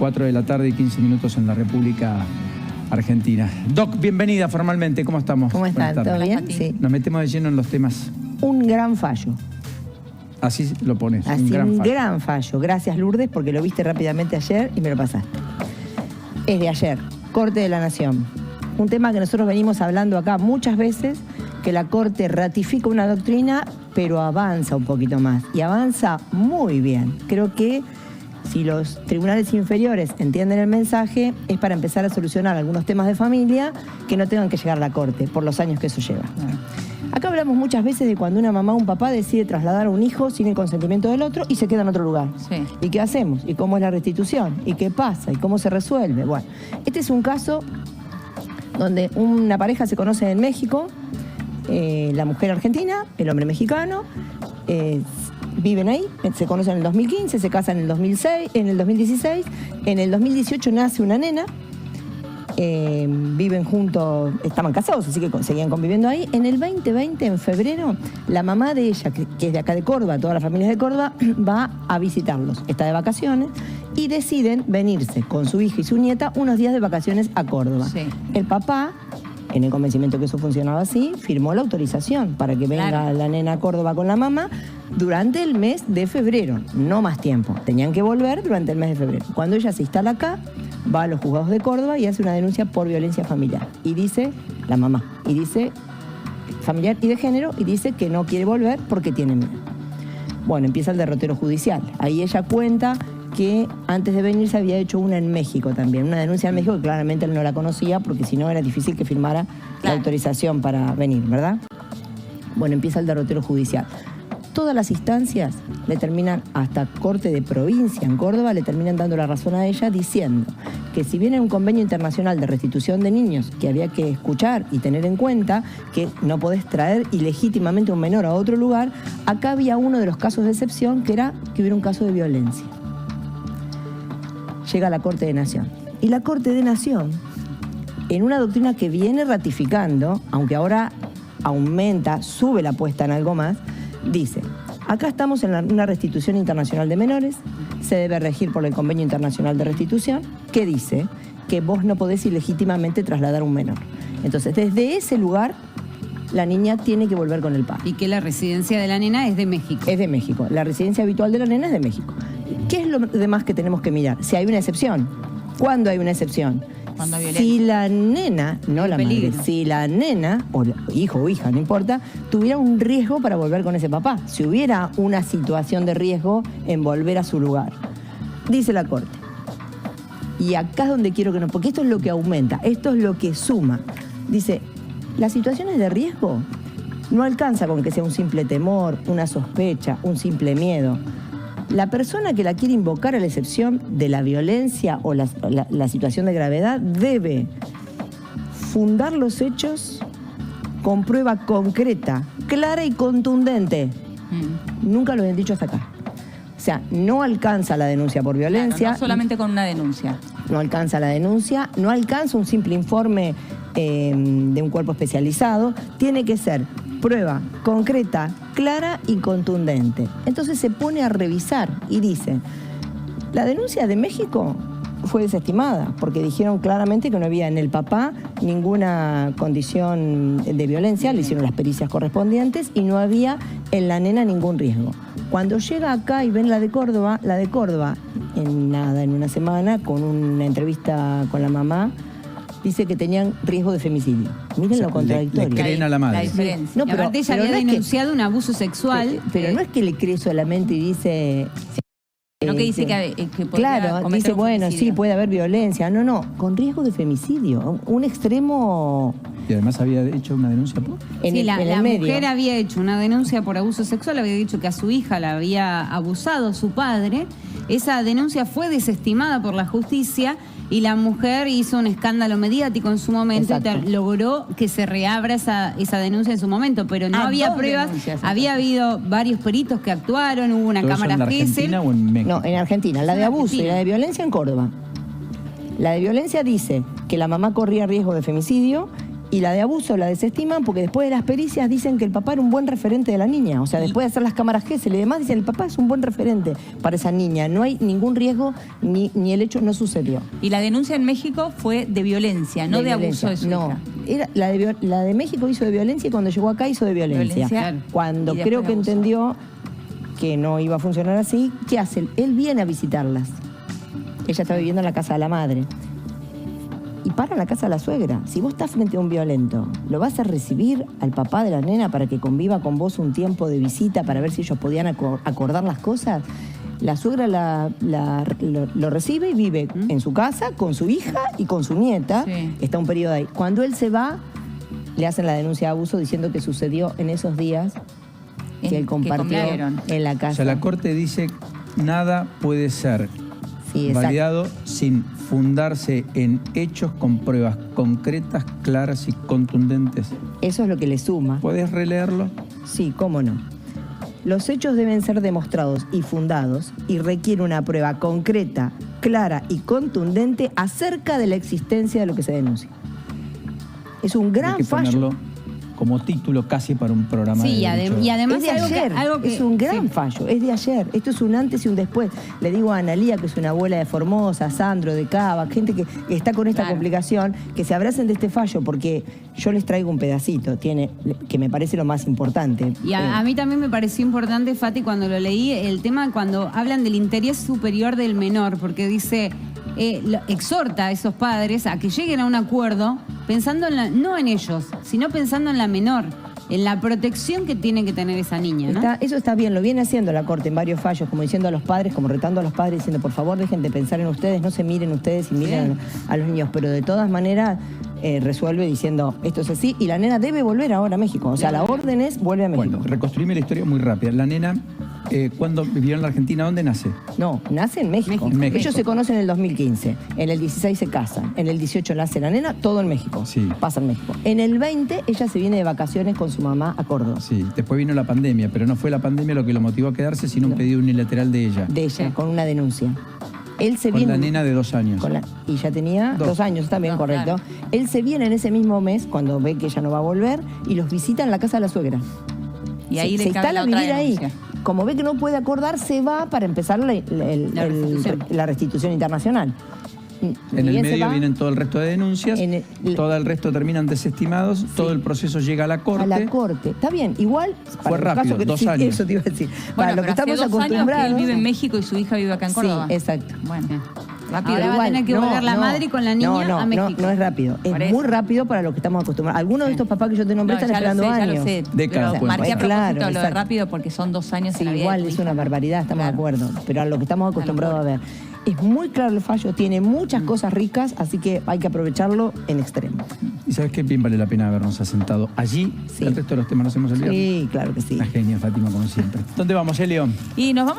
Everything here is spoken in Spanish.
4 de la tarde y 15 minutos en la República Argentina. Doc, bienvenida formalmente. ¿Cómo estamos? ¿Cómo están? ¿Todo bien? Sí. Nos metemos de lleno en los temas. Un gran fallo. Así lo pones. Así, gran fallo. Gracias, Lourdes, porque lo viste rápidamente ayer y me lo pasaste. Es de ayer, Corte de la Nación. Un tema que nosotros venimos hablando acá muchas veces, que la Corte ratifica una doctrina, pero avanza un poquito más. Y avanza muy bien. Creo que si los tribunales inferiores entienden el mensaje, es para empezar a solucionar algunos temas de familia que no tengan que llegar a la Corte, por los años que eso lleva. Acá hablamos muchas veces de cuando una mamá o un papá decide trasladar a un hijo sin el consentimiento del otro y se queda en otro lugar. Sí. ¿Y qué hacemos? ¿Y cómo es la restitución? ¿Y qué pasa? ¿Y cómo se resuelve? Bueno, este es un caso donde una pareja se conoce en México, la mujer argentina, el hombre mexicano, viven ahí, se conocen en el 2015, se casan en el 2016, en el 2018 nace una nena, viven juntos, estaban casados, así que seguían conviviendo ahí. En el 2020, en febrero, la mamá de ella, que es de acá de Córdoba, todas las familias de Córdoba, va a visitarlos, está de vacaciones, y deciden venirse con su hija y su nieta unos días de vacaciones a Córdoba. Sí. El papá, en el convencimiento que eso funcionaba así, firmó la autorización para que venga la nena a Córdoba con la mamá durante el mes de febrero, no más tiempo. Tenían que volver durante el mes de febrero. Cuando ella se instala acá, va a los juzgados de Córdoba y hace una denuncia por violencia familiar. Y dice, la mamá, y dice familiar y de género, y dice que no quiere volver porque tiene miedo. Bueno, empieza el derrotero judicial. Ahí ella cuenta que antes de venirse había hecho una en México también, una denuncia en México que claramente él no la conocía porque si no era difícil que firmara la autorización para venir, ¿verdad? Bueno, empieza el derrotero judicial. Todas las instancias le terminan, hasta Corte de Provincia en Córdoba, le terminan dando la razón a ella diciendo que si bien hay un convenio internacional de restitución de niños que había que escuchar y tener en cuenta que no podés traer ilegítimamente a un menor a otro lugar, acá había uno de los casos de excepción que era que hubiera un caso de violencia. Llega a la Corte de Nación. Y la Corte de Nación, en una doctrina que viene ratificando, aunque ahora aumenta, sube la apuesta en algo más, dice, acá estamos en una restitución internacional de menores, se debe regir por el Convenio Internacional de Restitución, que dice que vos no podés ilegítimamente trasladar a un menor. Entonces, desde ese lugar, la niña tiene que volver con el padre. Y que la residencia de la nena es de México. Es de México. La residencia habitual de la nena es de México. ¿Qué es lo demás que tenemos que mirar? Si hay una excepción. ¿Cuándo hay una excepción? Cuando hay si la nena, no la peligro. madre, si la nena, o hijo o hija, no importa, tuviera un riesgo para volver con ese papá. Si hubiera una situación de riesgo en volver a su lugar. Dice la Corte. Y acá es donde quiero que nos... Porque esto es lo que aumenta, esto es lo que suma. Dice, las situaciones de riesgo no alcanza con que sea un simple temor, una sospecha, un simple miedo. La persona que la quiere invocar a la excepción de la violencia o la situación de gravedad debe fundar los hechos con prueba concreta, clara y contundente. Nunca lo habían dicho hasta acá. O sea, no alcanza la denuncia por violencia. Claro, no solamente con una denuncia. No alcanza la denuncia, no alcanza un simple informe de un cuerpo especializado. Tiene que ser prueba concreta, clara y contundente. Entonces se pone a revisar y dice, la denuncia de México fue desestimada porque dijeron claramente que no había en el papá ninguna condición de violencia, le hicieron las pericias correspondientes y no había en la nena ningún riesgo. Cuando llega acá y ven la de Córdoba, en una semana, con una entrevista con la mamá, dice que tenían riesgo de femicidio. Miren, o sea, lo contradictorio. Le creen a la madre. La diferencia. No, pero, aparte ella había denunciado un abuso sexual. Pero no es que le cree solamente y dice... No que dice que claro, dice, bueno, sí, puede haber violencia. No, no, con riesgo de femicidio. Un extremo... Y además había hecho una denuncia por... La mujer había hecho una denuncia por abuso sexual, había dicho que a su hija la había abusado su padre. Esa denuncia fue desestimada por la justicia y la mujer hizo un escándalo mediático en su momento. Y logró que se reabra esa denuncia en su momento, pero no había pruebas. Había habido varios peritos que actuaron, hubo una cámara ¿En Argentina o en México? No, en Argentina. La de abuso y la de violencia en Córdoba. La de violencia dice que la mamá corría riesgo de femicidio Y la de abuso la desestiman porque después de las pericias dicen que el papá era un buen referente de la niña. O sea, después de hacer las cámaras Gesell y demás, dicen el papá es un buen referente para esa niña. No hay ningún riesgo ni el hecho no sucedió. Y la denuncia en México fue de violencia, no de abuso de su hija. Era la de México hizo de violencia y cuando llegó acá hizo de violencia. Claro. Cuando creo que entendió que no iba a funcionar así, ¿qué hace? Él viene a visitarlas. Ella está viviendo en la casa de la madre. Y para en la casa de la suegra. Si vos estás frente a un violento, ¿lo vas a recibir al papá de la nena para que conviva con vos un tiempo de visita para ver si ellos podían acordar las cosas? La suegra lo recibe y vive en su casa con su hija y con su nieta. Sí. Está un periodo ahí. Cuando él se va, le hacen la denuncia de abuso diciendo que sucedió en esos días que él compartió en la casa. O sea, la Corte dice nada puede ser validado sin fundarse en hechos con pruebas concretas, claras y contundentes. Eso es lo que le suma. ¿Puedes releerlo? Sí, cómo no. Los hechos deben ser demostrados y fundados y requiere una prueba concreta, clara y contundente acerca de la existencia de lo que se denuncia. Es un gran Hay que fallo. ponerlo como título casi para un programa Sí, de derecho. y además Es de ayer, es un gran fallo, es de ayer. Esto es un antes y un después. Le digo a Analía, que es una abuela de Formosa, a Sandro de Cava, gente que está con esta complicación, que se abracen de este fallo, porque yo les traigo un pedacito, que me parece lo más importante. Y a mí también me pareció importante, Fati, cuando lo leí, el tema cuando hablan del interés superior del menor, porque dice, exhorta a esos padres a que lleguen a un acuerdo pensando no en ellos, sino pensando en la menor, en la protección que tiene que tener esa niña, ¿no? Eso está bien, lo viene haciendo la Corte en varios fallos, como diciendo a los padres, como retando a los padres, diciendo, por favor, dejen de pensar en ustedes, no se miren ustedes y miren a los niños, pero de todas maneras resuelve diciendo, esto es así, y la nena debe volver ahora a México, o sea, la orden es, vuelve a México. Bueno, reconstruíme la historia muy rápida. La nena, ¿cuándo vivió en la Argentina? ¿Dónde nace? No, nace en México. México. Ellos se conocen en el 2015, en el 16 se casan, en el 18 nace la nena, todo en México, pasa en México. En el 20 ella se viene de vacaciones con su mamá a Córdoba. Sí, después vino la pandemia, pero no fue la pandemia lo que lo motivó a quedarse, sino un pedido unilateral de ella. De ella, con una denuncia. Él se con viene, la nena de 2 años. Y ya tenía 2 años también, correcto. Claro. Él se viene en ese mismo mes, cuando ve que ella no va a volver, y los visita en la casa de la suegra. Y ahí se instala a vivir ahí. Como ve que no puede acordar, se va para empezar la restitución internacional. En el medio vienen todo el resto de denuncias, todo el resto terminan desestimados, todo el proceso llega a la Corte. A la Corte, está bien, igual... Fue rápido, 2 años. Eso te iba a decir. Bueno, para lo que estamos acostumbrados... Él vive en México y su hija vive acá en Córdoba. Sí, exacto. Bueno, rápido. Ahora va a tener que volver la madre con la niña a México. No es rápido, es muy rápido para lo que estamos acostumbrados. Algunos de estos papás que yo te nombré están esperando años. Ya lo sé, décadas. Pero marqué a propósito lo de exacto. rápido porque son 2 años en la vida. Igual es una barbaridad, estamos de acuerdo, pero a lo que estamos acostumbrados a ver. Es muy claro el fallo, tiene muchas cosas ricas, así que hay que aprovecharlo en extremo. ¿Y sabes qué? Bien vale la pena habernos asentado allí. El resto de los temas nos hemos olvidado. Sí, claro que sí. Una genia, Fátima, como siempre. ¿Dónde vamos, Elio? Y nos vamos